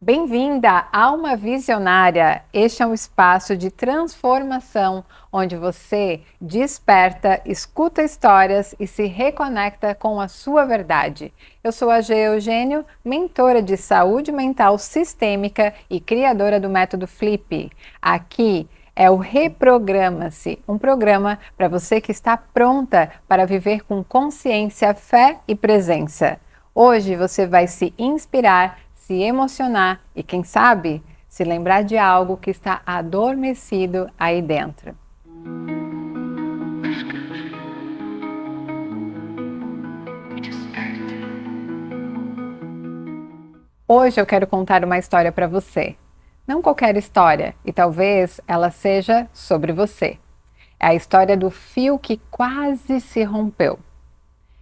Bem-vinda, Alma Visionária! Este é um espaço de transformação onde você desperta, escuta histórias e se reconecta com a sua verdade. Eu sou a G. Eugênio, mentora de saúde mental sistêmica e criadora do método Flip. Aqui é o Reprograma-se, um programa para você que está pronta para viver com consciência, fé e presença. Hoje você vai se inspirar, se emocionar e, quem sabe, se lembrar de algo que está adormecido aí dentro. Hoje eu quero contar uma história para você. Não qualquer história, e talvez ela seja sobre você. É a história do fio que quase se rompeu.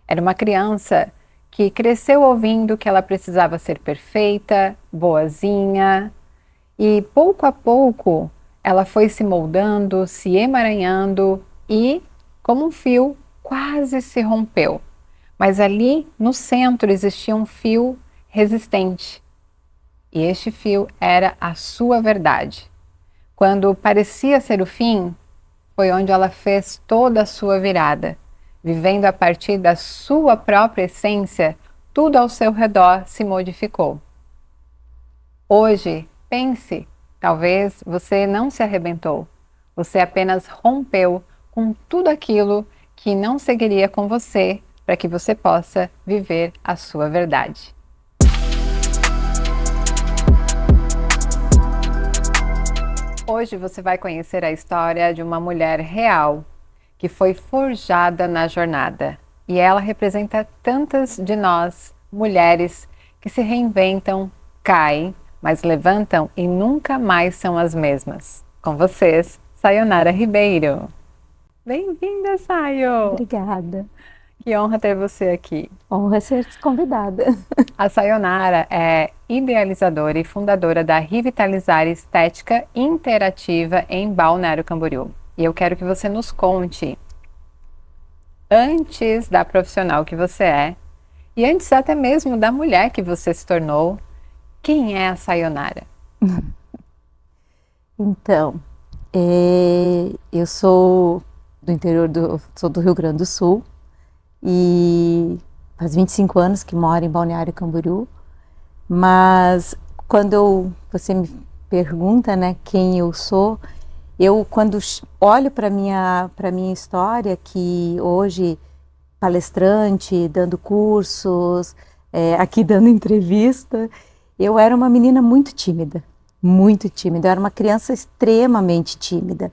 Era uma criança que cresceu ouvindo que ela precisava ser perfeita, boazinha, e pouco a pouco ela foi se moldando, se emaranhando e, como um fio, quase se rompeu. Mas ali no centro existia um fio resistente. E este fio era a sua verdade. Quando parecia ser o fim, foi onde ela fez toda a sua virada. Vivendo a partir da sua própria essência, tudo ao seu redor se modificou. Hoje, pense, talvez você não se arrebentou, você apenas rompeu com tudo aquilo que não seguiria com você para que você possa viver a sua verdade. Hoje você vai conhecer a história de uma mulher real que foi forjada na jornada. E ela representa tantas de nós, mulheres, que se reinventam, caem, mas levantam e nunca mais são as mesmas. Com vocês, Sayonara Ribeiro. Bem-vinda, Sayo! Obrigada. Que honra ter você aqui. Honra ser convidada. A Sayonara é idealizadora e fundadora da Revitalizar Estética Interativa em Balneário Camboriú. E eu quero que você nos conte, antes da profissional que você é, e antes até mesmo da mulher que você se tornou, quem é a Sayonara? Então, eu sou do interior sou do Rio Grande do Sul e faz 25 anos que moro em Balneário Camboriú, mas quando você me pergunta, né, quem eu sou, eu, quando olho para minha história, que hoje palestrante, dando cursos, aqui dando entrevista, eu era uma menina muito tímida, muito tímida. Eu era uma criança extremamente tímida,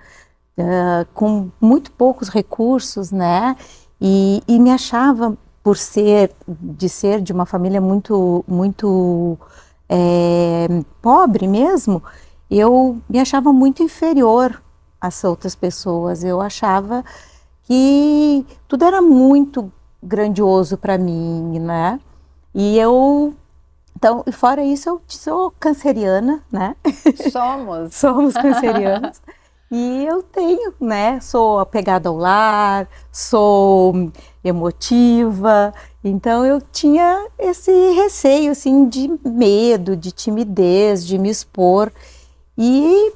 com muito poucos recursos, né? E me achava, de ser de uma família muito pobre mesmo, eu me achava muito inferior às outras pessoas. Eu achava que tudo era muito grandioso para mim, né? Então, fora isso, eu sou canceriana, né? Somos cancerianos. E eu tenho, né? Sou apegada ao lar, sou emotiva. Então, eu tinha esse receio, assim, de medo, de timidez, de me expor. E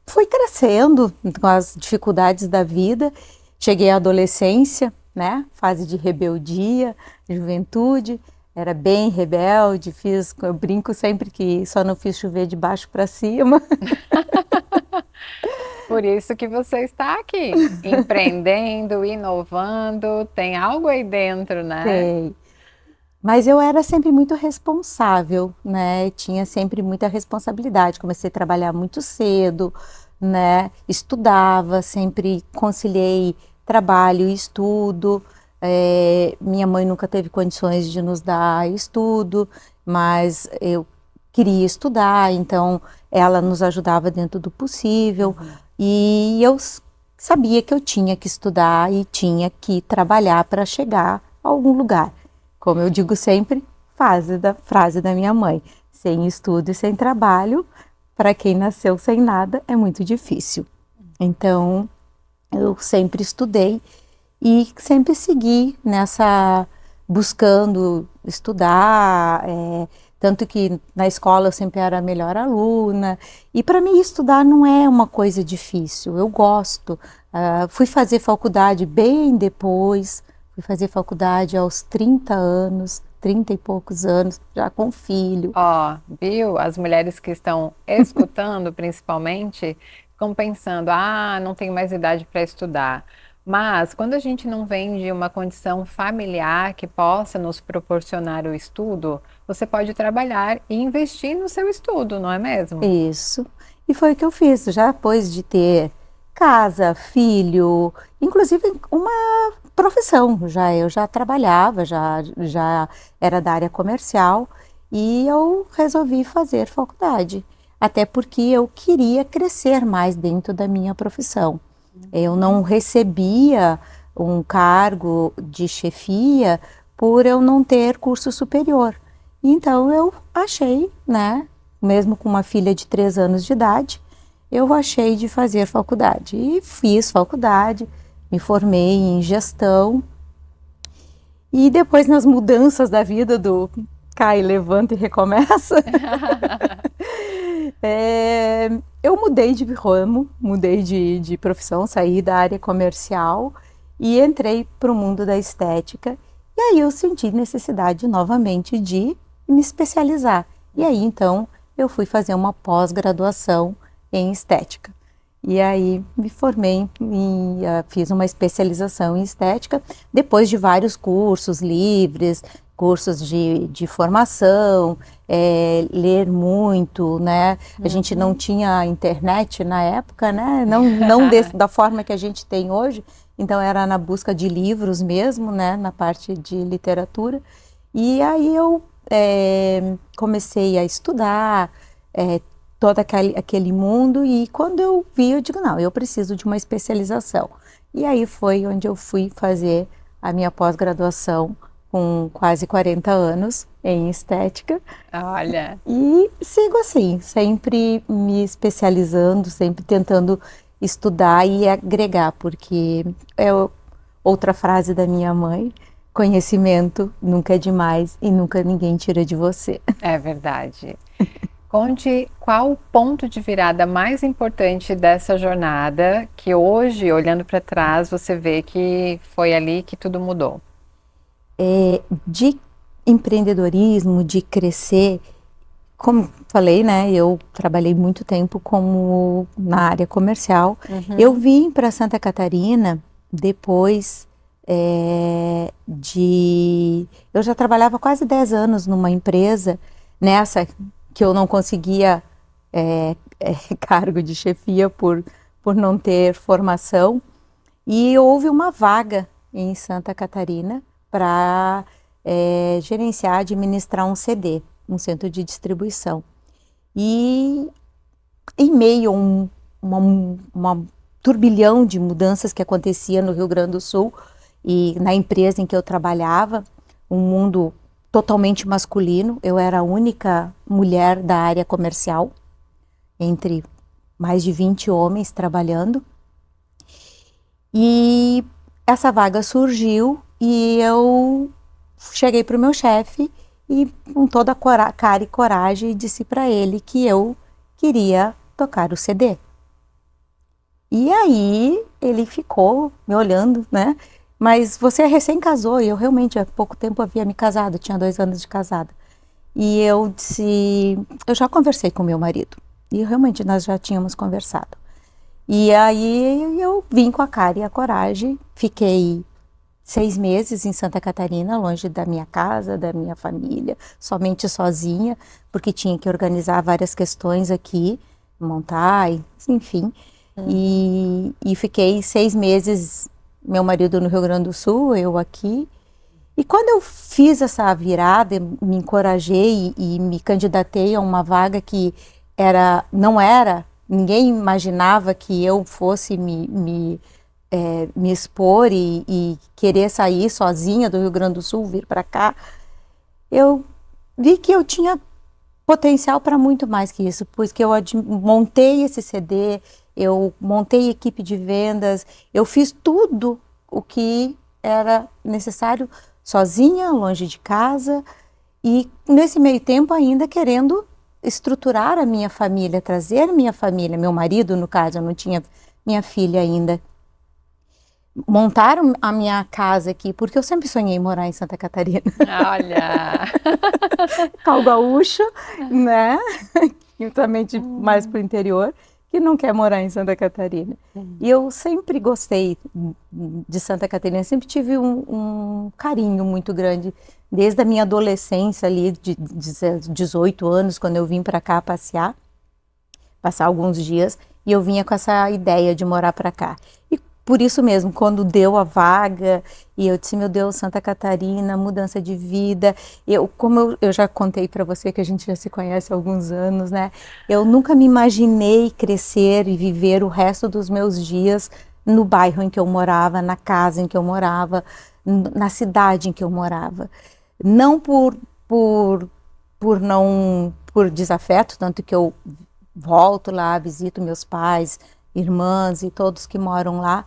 fui crescendo com as dificuldades da vida. Cheguei à adolescência, né? Fase de rebeldia, juventude. Era bem rebelde, eu brinco sempre que só não fiz chover de baixo para cima. Por isso que você está aqui, empreendendo, inovando, tem algo aí dentro, né? Tem. Mas eu era sempre muito responsável, né? Tinha sempre muita responsabilidade. Comecei a trabalhar muito cedo, né? Estudava, sempre conciliei trabalho e estudo. Minha mãe nunca teve condições de nos dar estudo, mas eu queria estudar, então ela nos ajudava dentro do possível. E eu sabia que eu tinha que estudar e tinha que trabalhar para chegar a algum lugar. Como eu digo sempre, frase da minha mãe: sem estudo e sem trabalho, para quem nasceu sem nada, é muito difícil. Então, eu sempre estudei e sempre segui buscando estudar, Tanto que na escola eu sempre era a melhor aluna. E para mim estudar não é uma coisa difícil, eu gosto. Fui fazer faculdade bem depois, fui fazer faculdade aos 30 anos, 30 e poucos anos, já com filho. Ó, viu? As mulheres que estão escutando, principalmente, ficam pensando: ah, não tenho mais idade para estudar. Mas quando a gente não vem de uma condição familiar que possa nos proporcionar o estudo, você pode trabalhar e investir no seu estudo, não é mesmo? Isso. E foi o que eu fiz, já depois de ter casa, filho, inclusive uma profissão. Eu já trabalhava, já era da área comercial e eu resolvi fazer faculdade. Até porque eu queria crescer mais dentro da minha profissão. Eu não recebia um cargo de chefia por eu não ter curso superior. Então eu achei, né, mesmo com uma filha de 3 anos de idade, eu achei de fazer faculdade. E fiz faculdade, me formei em gestão. E depois nas mudanças da vida do cai, levanta e recomeça, eu mudei de ramo, mudei de profissão, saí da área comercial e entrei para o mundo da estética. E aí eu senti necessidade novamente de me especializar. E aí então eu fui fazer uma pós-graduação em estética. E aí me formei e fiz uma especialização em estética, depois de vários cursos livres, cursos de formação, ler muito, né? A gente não tinha internet na época, né? Não da forma que a gente tem hoje, então era na busca de livros mesmo, né? Na parte de literatura. E aí eu comecei a estudar, todo aquele mundo, e quando eu vi, eu digo, não, eu preciso de uma especialização. E aí foi onde eu fui fazer a minha pós-graduação com quase 40 anos em estética. Olha, E sigo assim, sempre me especializando, sempre tentando estudar e agregar, porque outra frase da minha mãe, conhecimento nunca é demais e nunca ninguém tira de você. é verdade. Conte qual o ponto de virada mais importante dessa jornada que hoje, olhando para trás, você vê que foi ali que tudo mudou. De empreendedorismo, de crescer, como falei, né, eu trabalhei muito tempo na área comercial. Eu vim para Santa Catarina depois eu já trabalhava quase 10 anos numa empresa, nessa que eu não conseguia cargo de chefia por não ter formação, e houve uma vaga em Santa Catarina para gerenciar, administrar um CD, um centro de distribuição. E em meio a uma turbilhão de mudanças que acontecia no Rio Grande do Sul e na empresa em que eu trabalhava, um mundo totalmente masculino, eu era a única mulher da área comercial, entre mais de 20 homens trabalhando. E essa vaga surgiu e eu cheguei para o meu chefe e com toda a cara e coragem disse para ele que eu queria tocar o CD. E aí ele ficou me olhando, né? Mas você recém-casou, e eu realmente há pouco tempo havia me casado, tinha 2 anos de casada. E eu disse, eu já conversei com meu marido, e realmente nós já tínhamos conversado. E aí eu vim com a cara e a coragem, fiquei 6 meses em Santa Catarina, longe da minha casa, da minha família, somente sozinha, porque tinha que organizar várias questões aqui, montar, enfim. E fiquei 6 meses, meu marido no Rio Grande do Sul, eu aqui. E quando eu fiz essa virada, me encorajei e me candidatei a uma vaga que ninguém imaginava que eu fosse me expor e querer sair sozinha do Rio Grande do Sul, vir para cá, eu vi que eu tinha potencial para muito mais que isso, pois que eu montei esse CD, eu montei equipe de vendas, eu fiz tudo o que era necessário sozinha, longe de casa, E nesse meio tempo ainda querendo estruturar a minha família, trazer minha família, meu marido no caso, eu não tinha minha filha ainda. Montaram a minha casa aqui, porque eu sempre sonhei em morar em Santa Catarina. Olha! Cal gaúcho, né? E também mais para o interior, que não quer morar em Santa Catarina. E eu sempre gostei de Santa Catarina, sempre tive um carinho muito grande, desde a minha adolescência ali, de 18 anos, quando eu vim para cá passear, passar alguns dias, e eu vinha com essa ideia de morar para cá. E por isso mesmo, quando deu a vaga, e eu disse, meu Deus, Santa Catarina, mudança de vida. Como eu já contei para você, que a gente já se conhece há alguns anos, né? Eu nunca me imaginei crescer e viver o resto dos meus dias no bairro em que eu morava, na casa em que eu morava, na cidade em que eu morava. Não por desafeto, tanto que eu volto lá, visito meus pais, irmãs e todos que moram lá,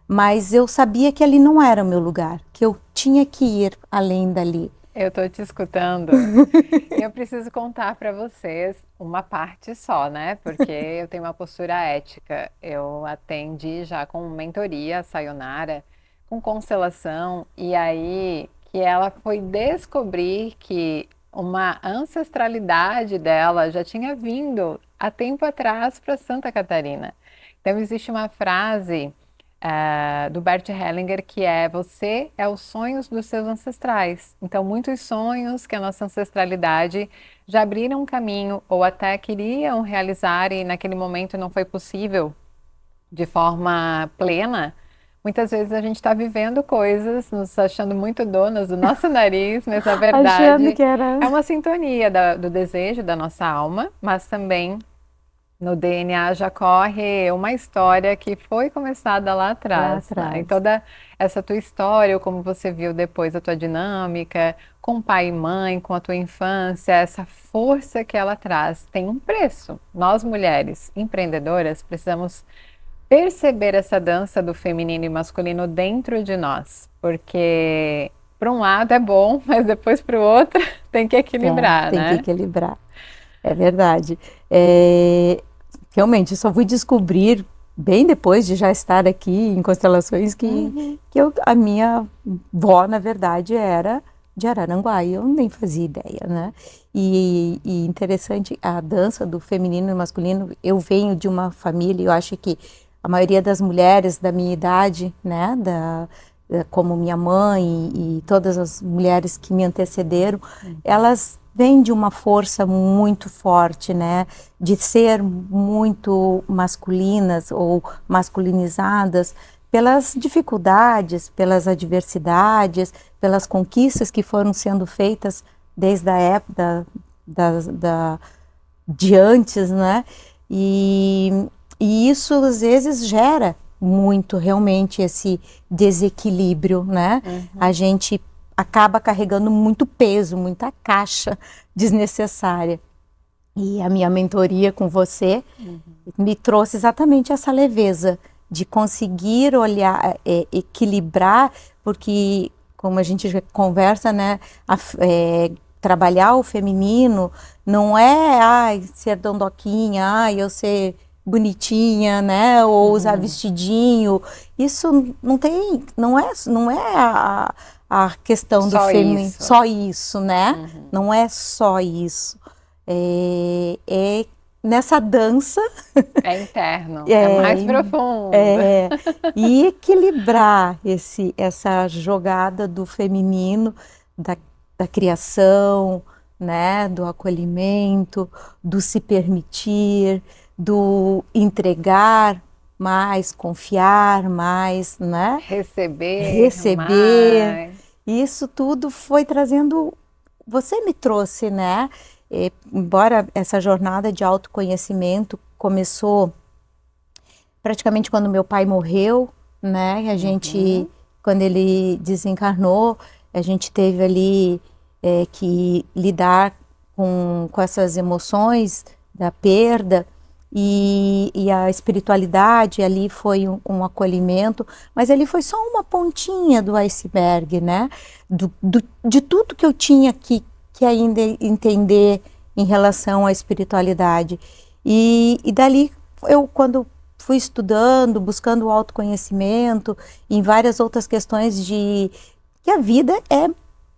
mas eu sabia que ali não era o meu lugar, que eu tinha que ir além dali. Eu tô te escutando e eu preciso contar para vocês uma parte só, né? Porque eu tenho uma postura ética. Eu atendi já com mentoria a Sayonara, com constelação, e aí que ela foi descobrir que uma ancestralidade dela já tinha vindo há tempo atrás para Santa Catarina. Então existe uma frase do Bert Hellinger, que é: você é os sonhos dos seus ancestrais. Então, muitos sonhos que a nossa ancestralidade já abriram um caminho ou até queriam realizar e naquele momento não foi possível de forma plena. Muitas vezes a gente está vivendo coisas, nos achando muito donas do nosso nariz, mas na Achando verdade que era é uma sintonia do desejo da nossa alma, mas também no DNA já corre uma história que foi começada lá lá atrás, né? E atrás. toda essa tua história, ou como você viu depois a tua dinâmica com pai e mãe, com a tua infância, essa força que ela traz tem um preço. Nós mulheres empreendedoras precisamos perceber essa dança do feminino e masculino dentro de nós, porque para um lado é bom, mas depois para o outro tem que equilibrar, Tem que né? equilibrar, é verdade. É, realmente, eu só fui descobrir bem depois de já estar aqui em Constelações a minha vó, na verdade, era de Araranguá, e eu nem fazia ideia, né? E interessante, a dança do feminino e masculino, eu venho de uma família, eu acho que a maioria das mulheres da minha idade, né, como minha mãe e todas as mulheres que me antecederam, elas vêm de uma força muito forte, né, de ser muito masculinas ou masculinizadas pelas dificuldades, pelas adversidades, pelas conquistas que foram sendo feitas desde a época de antes, né, e isso às vezes gera muito realmente esse desequilíbrio, né? A gente acaba carregando muito peso, muita caixa desnecessária. E a minha mentoria com você me trouxe exatamente essa leveza de conseguir olhar, equilibrar, porque como a gente já conversa, né, trabalhar o feminino não é ser dondoquinha, eu ser bonitinha, né, ou usar vestidinho. Isso não é a questão do Só feminino, isso. só isso, né? Não é só isso. É nessa dança. É interno, é mais profundo. E equilibrar essa jogada do feminino, da criação, né, do acolhimento, do se permitir, do entregar mais, confiar mais, né? Receber. Mais. Isso tudo foi trazendo. Você me trouxe, né? Embora essa jornada de autoconhecimento começou praticamente quando meu pai morreu, né? A gente, quando ele desencarnou, a gente teve ali que lidar com essas emoções da perda. E a espiritualidade ali foi um acolhimento, mas ele foi só uma pontinha do iceberg, né? De tudo que eu tinha que que ainda entender em relação à espiritualidade. E dali, eu quando fui estudando, buscando o autoconhecimento, em várias outras questões de que a vida é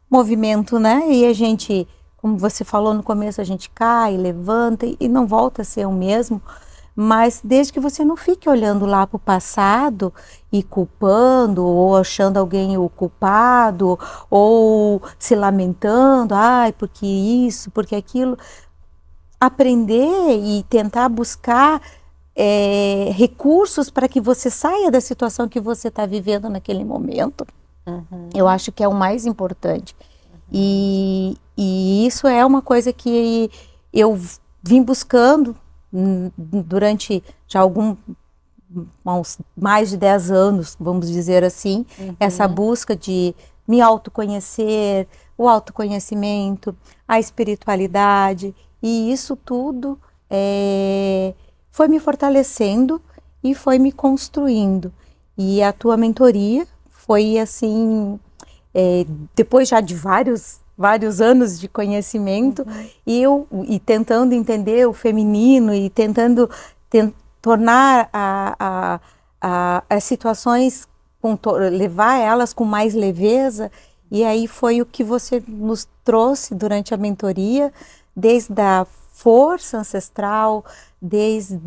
movimento, né? E a gente, como você falou no começo, a gente cai, levanta e não volta a ser o mesmo. Mas desde que você não fique olhando lá para o passado e culpando, ou achando alguém o culpado, ou se lamentando, ai, porque isso, porque aquilo. Aprender e tentar buscar recursos para que você saia da situação que você está vivendo naquele momento. Eu acho que é o mais importante. E isso é uma coisa que eu vim buscando durante já uns mais de 10 anos, vamos dizer assim, essa busca de me autoconhecer, o autoconhecimento, a espiritualidade, e isso tudo foi me fortalecendo e foi me construindo. E a tua mentoria foi assim, depois já de vários anos de conhecimento, e tentando entender o feminino e tentando tornar as situações, levar elas com mais leveza, e aí foi o que você nos trouxe durante a mentoria, desde a força ancestral, desde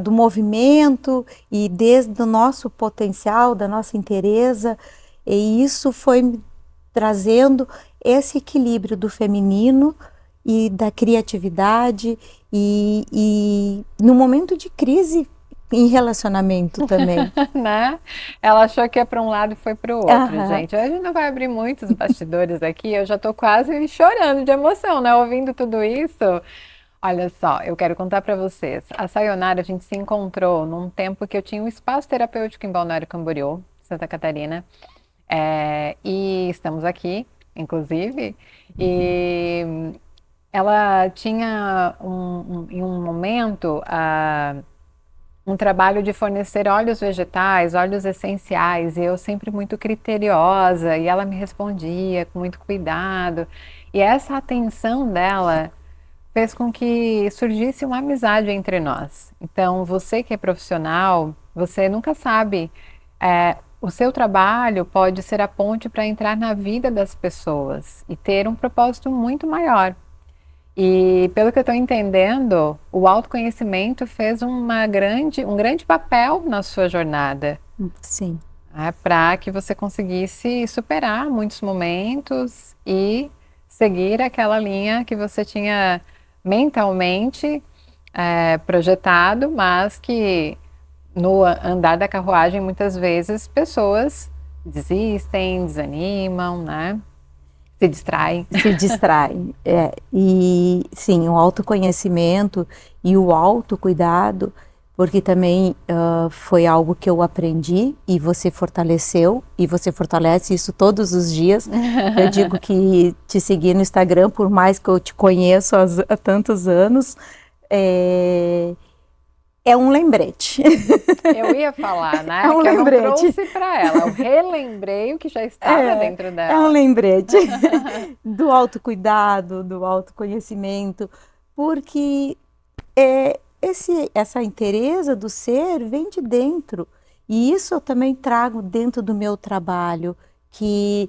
do movimento e desde o nosso potencial, da nossa inteireza, e isso foi me trazendo esse equilíbrio do feminino e da criatividade e no momento de crise em relacionamento também. Né? Ela achou que ia para um lado e foi para o outro, gente. A gente não vai abrir muitos bastidores aqui, eu já estou quase chorando de emoção, né? Ouvindo tudo isso. Olha só, eu quero contar para vocês. A Sayonara, a gente se encontrou num tempo que eu tinha um espaço terapêutico em Balneário Camboriú, Santa Catarina. E estamos aqui, inclusive. E ela tinha, em um momento, um trabalho de fornecer óleos vegetais, óleos essenciais, e eu sempre muito criteriosa, e ela me respondia com muito cuidado. E essa atenção dela fez com que surgisse uma amizade entre nós. Então, você que é profissional, você nunca sabe, o seu trabalho pode ser a ponte para entrar na vida das pessoas e ter um propósito muito maior. E pelo que eu estou entendendo, o autoconhecimento fez um grande papel na sua jornada. Sim. Para que você conseguisse superar muitos momentos e seguir aquela linha que você tinha mentalmente projetado, mas que no andar da carruagem muitas vezes pessoas desistem, desanimam, né? Se distraem. Se distraem. E sim, o autoconhecimento e o autocuidado, porque também foi algo que eu aprendi e você fortaleceu, e você fortalece isso todos os dias. Eu digo que te seguir no Instagram, por mais que eu te conheço há tantos anos, é um lembrete. Eu ia falar, né? É um lembrete. Eu não trouxe para ela, eu relembrei o que já estava dentro dela. É um lembrete do autocuidado, do autoconhecimento, porque essa inteireza do ser vem de dentro. E isso eu também trago dentro do meu trabalho, que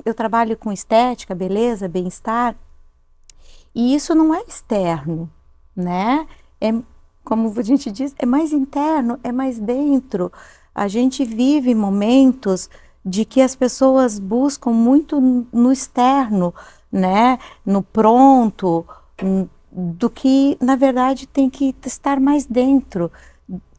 eu trabalho com estética, beleza, bem-estar, e isso não é externo, né? Como a gente diz, é mais interno, é mais dentro. A gente vive momentos de que as pessoas buscam muito no externo, né? No pronto, do que, na verdade, tem que estar mais dentro.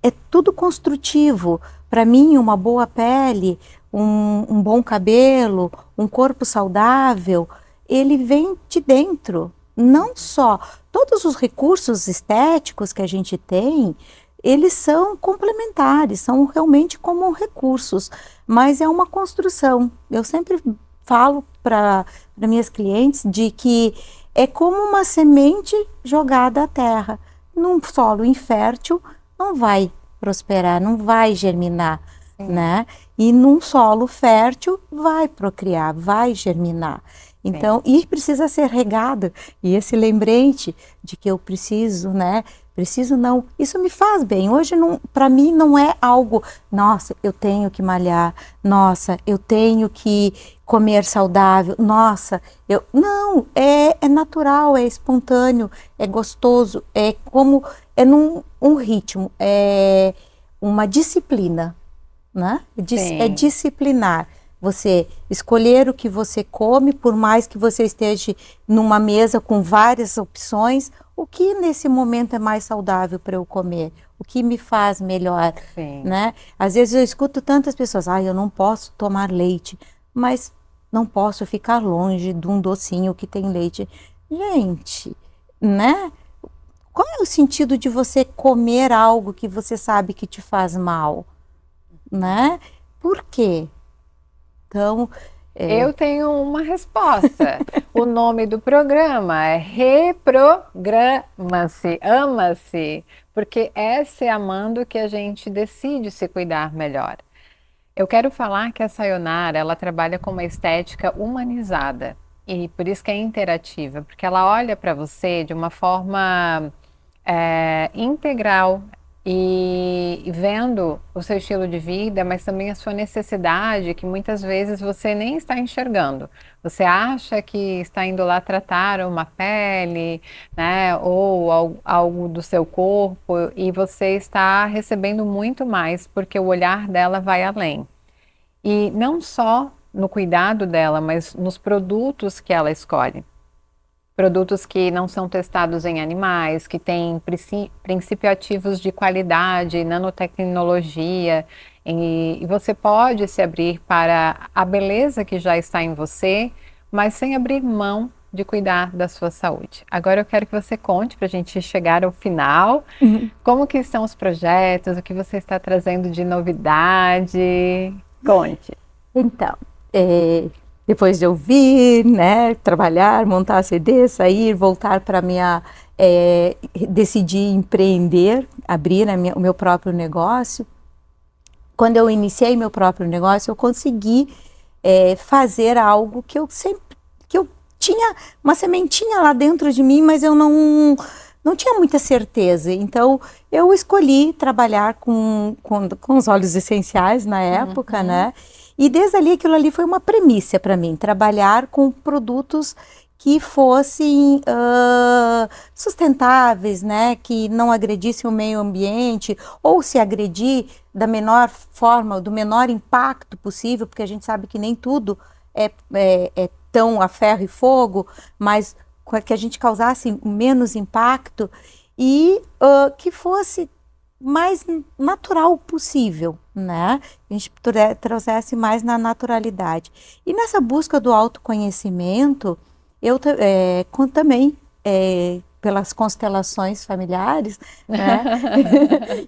É tudo construtivo. Para mim, uma boa pele, um bom cabelo, um corpo saudável, ele vem de dentro. Não só, todos os recursos estéticos que a gente tem, eles são complementares, são realmente como recursos, mas é uma construção. Eu sempre falo para minhas clientes de que é como uma semente jogada à terra. Num solo infértil não vai prosperar, não vai germinar, né? E num solo fértil vai procriar, vai germinar. Então, e precisa ser regado. E esse lembrete de que eu preciso, né? Preciso não. Isso me faz bem. Hoje, para mim, não é algo, nossa, eu tenho que malhar, nossa, eu tenho que comer saudável, nossa, eu. Não, é natural, é espontâneo, é gostoso, é como. É num um ritmo, é uma disciplina, né? É Sim. disciplinar. Você escolher o que você come, por mais que você esteja numa mesa com várias opções, o que nesse momento é mais saudável para eu comer? O que me faz melhor, Sim. né? Às vezes eu escuto tantas pessoas, eu não posso tomar leite, mas não posso ficar longe de um docinho que tem leite. Gente, né? Qual é o sentido de você comer algo que você sabe que te faz mal, né? Por quê? Então, Eu tenho uma resposta. O nome do programa é Reprograma-se, Ama-se, porque é se amando que a gente decide se cuidar melhor. Eu quero falar que a Sayonara, ela trabalha com uma estética humanizada e por isso que é interativa, porque ela olha para você de uma forma integral e vendo o seu estilo de vida, mas também a sua necessidade, que muitas vezes você nem está enxergando. Você acha que está indo lá tratar uma pele, né, ou algo do seu corpo, e você está recebendo muito mais, porque o olhar dela vai além. E não só no cuidado dela, mas nos produtos que ela escolhe. Produtos que não são testados em animais, que têm princípio ativos de qualidade, nanotecnologia, e você pode se abrir para a beleza que já está em você, mas sem abrir mão de cuidar da sua saúde. Agora eu quero que você conte para a gente chegar ao final, como que estão os projetos, o que você está trazendo de novidade. Conte. então, depois de eu vir, né, trabalhar, montar CD, sair, voltar para minha, decidir empreender, abrir o meu próprio negócio. Quando eu iniciei meu próprio negócio, eu consegui fazer algo que eu sempre, que eu tinha uma sementinha lá dentro de mim, mas eu não tinha muita certeza. Então, eu escolhi trabalhar com os óleos essenciais na época, né? E desde ali, aquilo ali foi uma premissa para mim, trabalhar com produtos que fossem sustentáveis, né? Que não agredissem o meio ambiente, ou se agredir da menor forma, do menor impacto possível, porque a gente sabe que nem tudo é tão a ferro e fogo, mas que a gente causasse menos impacto e que fosse mais natural possível, né? A gente trouxesse mais na naturalidade. E nessa busca do autoconhecimento, eu também, pelas constelações familiares, né?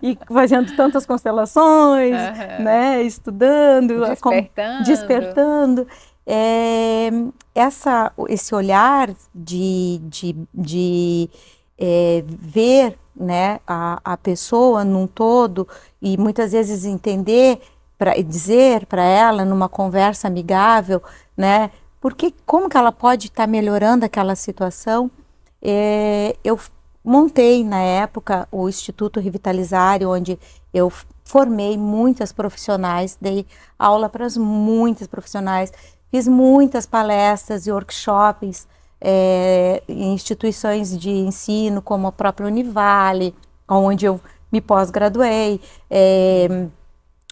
E fazendo tantas constelações, né? Estudando, Despertando. despertando. Esse olhar de ver, né, a pessoa num todo e muitas vezes entender, dizer para ela numa conversa amigável, né, como que ela pode estar melhorando aquela situação. Eu montei na época o Instituto Revitalizar, onde eu formei muitas profissionais, dei aula para muitas profissionais, fiz muitas palestras e workshops em instituições de ensino, como a própria Univale, onde eu me pós-graduei,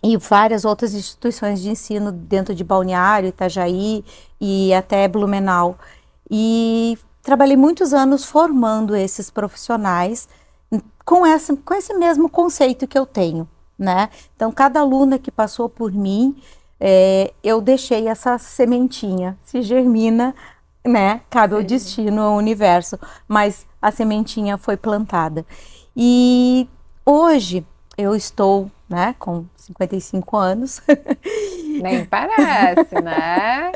e várias outras instituições de ensino dentro de Balneário, Itajaí e até Blumenau. E trabalhei muitos anos formando esses profissionais com esse mesmo conceito que eu tenho, né? Então, cada aluna que passou por mim, eu deixei essa sementinha, se germina, né? Cabe ao destino, ao universo, mas a sementinha foi plantada. E hoje eu estou, né, com 55 anos. Nem parece, né?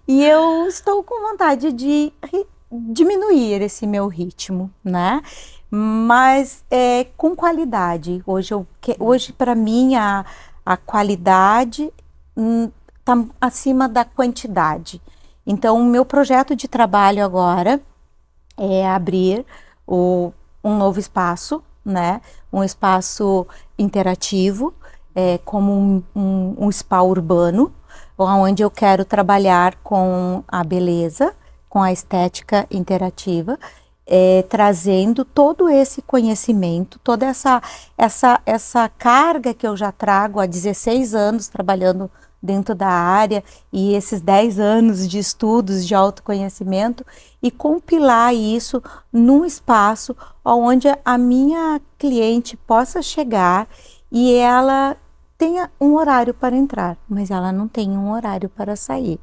E eu estou com vontade de diminuir esse meu ritmo, né? Mas com qualidade. Hoje para mim a qualidade está acima da quantidade. Então, o meu projeto de trabalho agora é abrir um novo espaço, né? Um espaço interativo, como um spa urbano, onde eu quero trabalhar com a beleza, com a estética interativa, trazendo todo esse conhecimento, toda essa carga que eu já trago há 16 anos trabalhando dentro da área e esses 10 anos de estudos de autoconhecimento e compilar isso num espaço onde a minha cliente possa chegar e ela tenha um horário para entrar, mas ela não tem um horário para sair.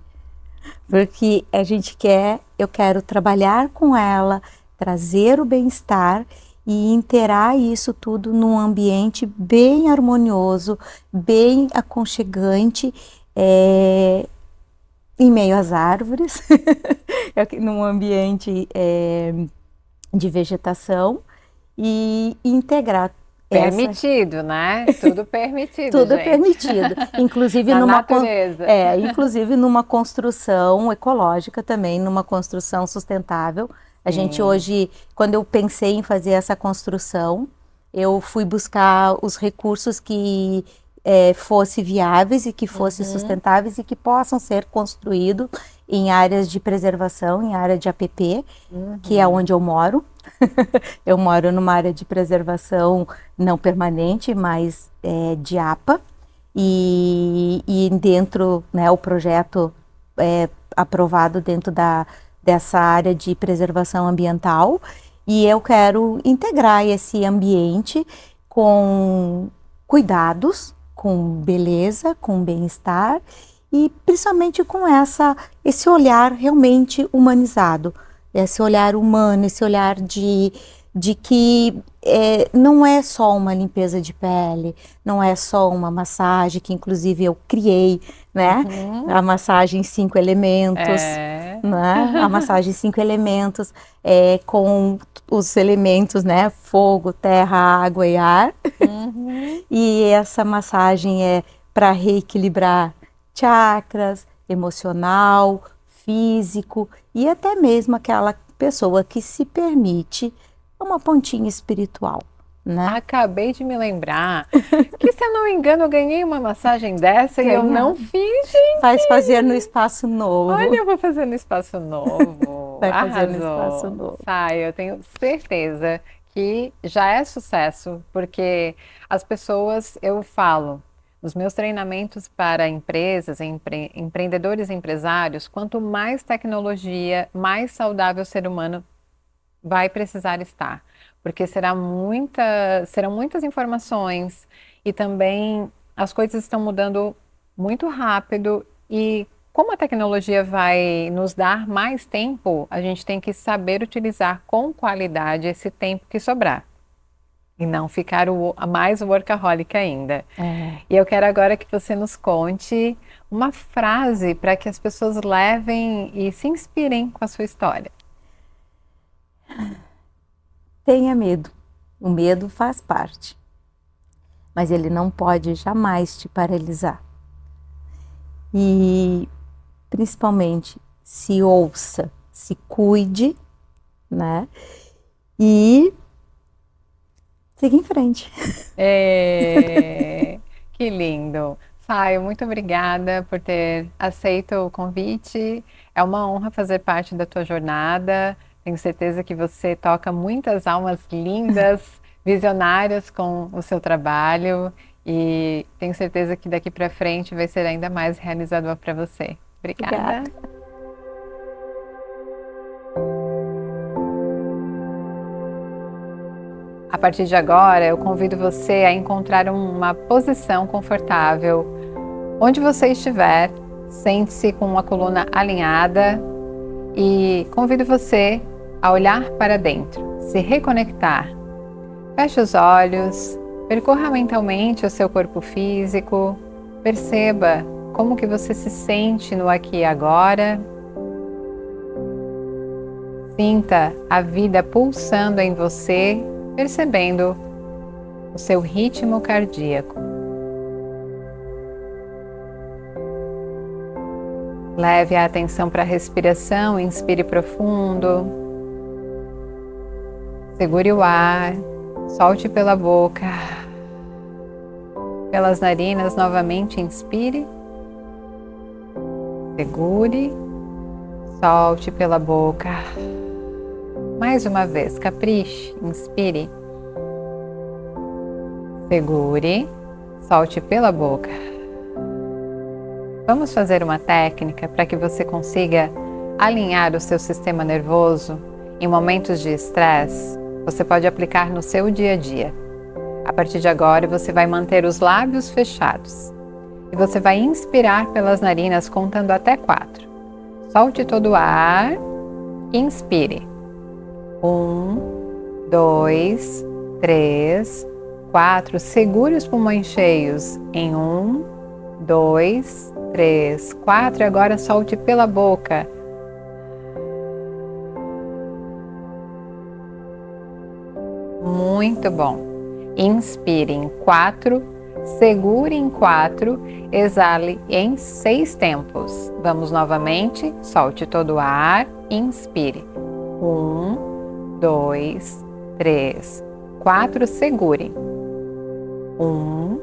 Porque eu quero trabalhar com ela, trazer o bem-estar e interar isso tudo num ambiente bem harmonioso, bem aconchegante, em meio às árvores, num ambiente de vegetação e integrar. Permitido, né? Tudo permitido, Tudo gente. permitido. Inclusive Na natureza. Inclusive numa construção ecológica também, numa construção sustentável. A gente hoje, quando eu pensei em fazer essa construção, eu fui buscar os recursos que fossem viáveis e que fossem sustentáveis e que possam ser construídos em áreas de preservação, em área de APP, que é onde eu moro. Eu moro numa área de preservação não permanente, mas de APA, e dentro, né, o projeto aprovado dentro dessa área de preservação ambiental, e eu quero integrar esse ambiente com cuidados, com beleza, com bem-estar, e principalmente com esse olhar realmente humanizado. Esse olhar humano, esse olhar de que não é só uma limpeza de pele, não é só uma massagem, que inclusive eu criei, né? A massagem 5 elementos, né? A massagem 5 elementos, com os elementos, né? Fogo, terra, água e ar. E essa massagem é para reequilibrar chakras, emocional, físico e até mesmo aquela pessoa que se permite uma pontinha espiritual, né? Acabei de me lembrar que, se eu não me engano, eu ganhei uma massagem dessa e eu não fiz, gente. Vai fazer no espaço novo. Olha, eu vou fazer no espaço novo. Vai Arrasou. fazer no espaço novo. Sai, eu tenho certeza que já é sucesso, porque as pessoas, eu falo, nos meus treinamentos para empresas, empreendedores e empresários, quanto mais tecnologia, mais saudável o ser humano vai precisar estar. Porque serão muitas informações e também as coisas estão mudando muito rápido e como a tecnologia vai nos dar mais tempo, a gente tem que saber utilizar com qualidade esse tempo que sobrar. E não ficar mais workaholic ainda. E eu quero agora que você nos conte uma frase para que as pessoas levem e se inspirem com a sua história. Tenha medo. O medo faz parte. Mas ele não pode jamais te paralisar. E principalmente se ouça, se cuide, né? E siga em frente. Que lindo. Saio, muito obrigada por ter aceito o convite. É uma honra fazer parte da tua jornada. Tenho certeza que você toca muitas almas lindas, visionárias com o seu trabalho. E tenho certeza que daqui para frente vai ser ainda mais realizador para você. Obrigada. A partir de agora, eu convido você a encontrar uma posição confortável. Onde você estiver, sente-se com a coluna alinhada e convido você a olhar para dentro, se reconectar. Feche os olhos, percorra mentalmente o seu corpo físico, perceba como que você se sente no aqui e agora. Sinta a vida pulsando em você, percebendo o seu ritmo cardíaco. Leve a atenção para a respiração, inspire profundo. Segure o ar, solte pela boca. Pelas narinas, novamente, inspire. Segure, solte pela boca. Mais uma vez, capriche, inspire. Segure, solte pela boca. Vamos fazer uma técnica para que você consiga alinhar o seu sistema nervoso em momentos de estresse. Você pode aplicar no seu dia a dia. A partir de agora, você vai manter os lábios fechados. E você vai inspirar pelas narinas contando até 4. Solte todo o ar. Inspire. 1, 2, 3, 4. Segure os pulmões cheios em 1, 2, 3, 4. E agora solte pela boca. Muito bom. Inspire em 4, segure em 4, exale em 6 tempos. Vamos novamente, solte todo o ar, inspire. 1, 2, 3, 4, segure. 1,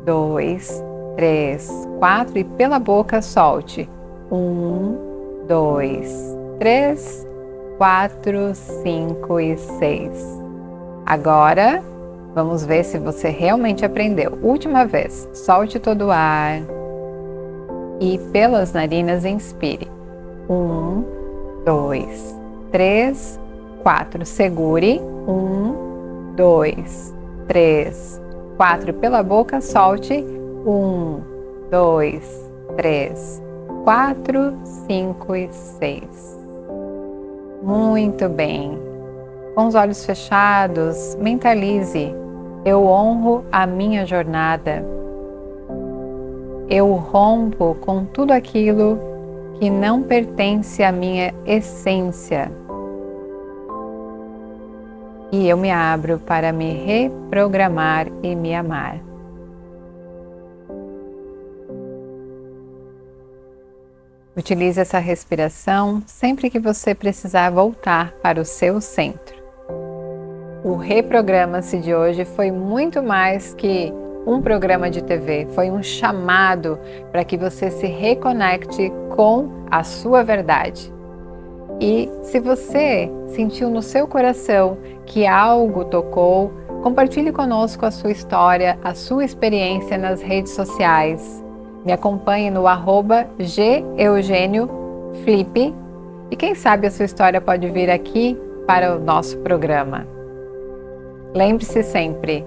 2, 3, 4 e pela boca solte. 1, 2, 3, 4, 5 e 6. Agora, vamos ver se você realmente aprendeu. Última vez, solte todo o ar e pelas narinas inspire. 1, 2, 3, 4. Segure. 1, 2, 3, 4. Pela boca, solte. 1, 2, 3, 4, 5 e 6. Muito bem. Com os olhos fechados, mentalize: eu honro a minha jornada. Eu rompo com tudo aquilo que não pertence à minha essência. E eu me abro para me reprogramar e me amar. Utilize essa respiração sempre que você precisar voltar para o seu centro. O Reprograma-se de hoje foi muito mais que um programa de TV, foi um chamado para que você se reconecte com a sua verdade. E se você sentiu no seu coração que algo tocou, compartilhe conosco a sua história, a sua experiência nas redes sociais. Me acompanhe no @geeugenioflip e quem sabe a sua história pode vir aqui para o nosso programa. Lembre-se sempre,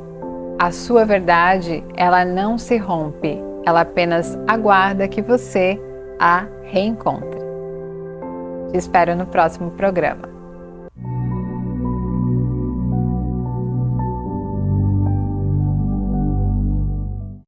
a sua verdade, ela não se rompe, ela apenas aguarda que você a reencontre. Te espero no próximo programa.